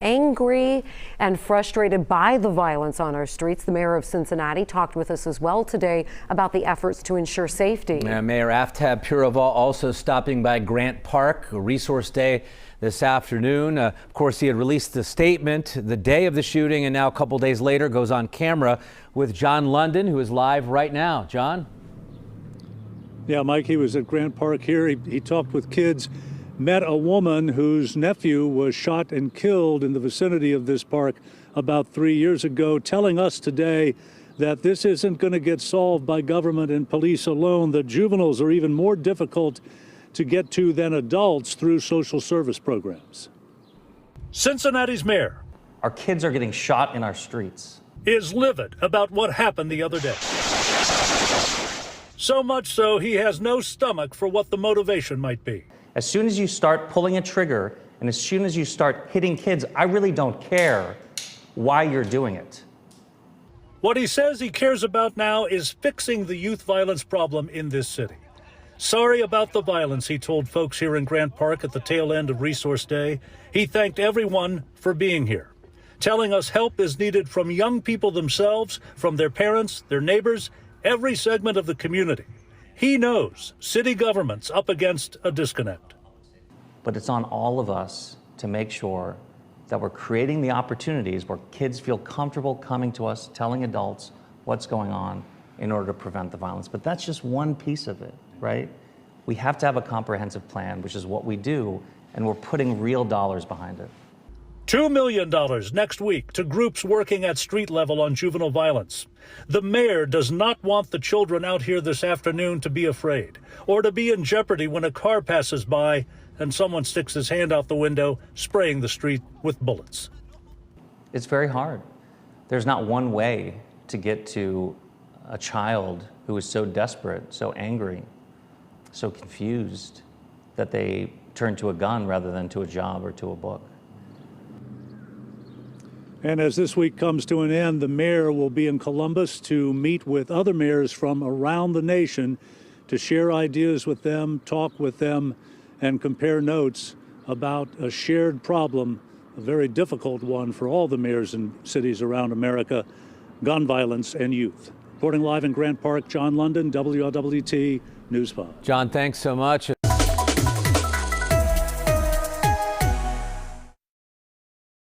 Angry and frustrated by the violence on our streets. The mayor of Cincinnati talked with us as well today about the efforts to ensure safety. Mayor Aftab Puraval also stopping by Grant Park, a resource day this afternoon. Of course, he had released the statement the day of the shooting, and now a couple days later goes on camera with John London, who is live right now. John? Yeah, Mike, he was at Grant Park here. He talked with kids. Met a woman whose nephew was shot and killed in the vicinity of this park about 3 years ago, telling us today that this isn't going to get solved by government and police alone, that juveniles are even more difficult to get to than adults through social service programs. Cincinnati's mayor. Our kids are getting shot in our streets. Is livid about what happened the other day. So much so he has no stomach for what the motivation might be. As soon as you start pulling a trigger and as soon as you start hitting kids, I really don't care why you're doing it. What he says he cares about now is fixing the youth violence problem in this city. Sorry about the violence, he told folks here in Grant Park at the tail end of Resource Day. He thanked everyone for being here, telling us help is needed from young people themselves, from their parents, their neighbors, every segment of the community. He knows city government's up against a disconnect. But it's on all of us to make sure that we're creating the opportunities where kids feel comfortable coming to us, telling adults what's going on in order to prevent the violence. But that's just one piece of it, right? We have to have a comprehensive plan, which is what we do, and we're putting real dollars behind it. $2 million next week to groups working at street level on juvenile violence. The mayor does not want the children out here this afternoon to be afraid or to be in jeopardy when a car passes by and someone sticks his hand out the window, spraying the street with bullets. It's very hard. There's not one way to get to a child who is so desperate, so angry, so confused that they turn to a gun rather than to a job or to a book. And as this week comes to an end, the mayor will be in Columbus to meet with other mayors from around the nation to share ideas with them, talk with them, and compare notes about a shared problem, a very difficult one for all the mayors in cities around America, gun violence and youth. Reporting live in Grant Park, John London, WLWT News 5. John, thanks so much.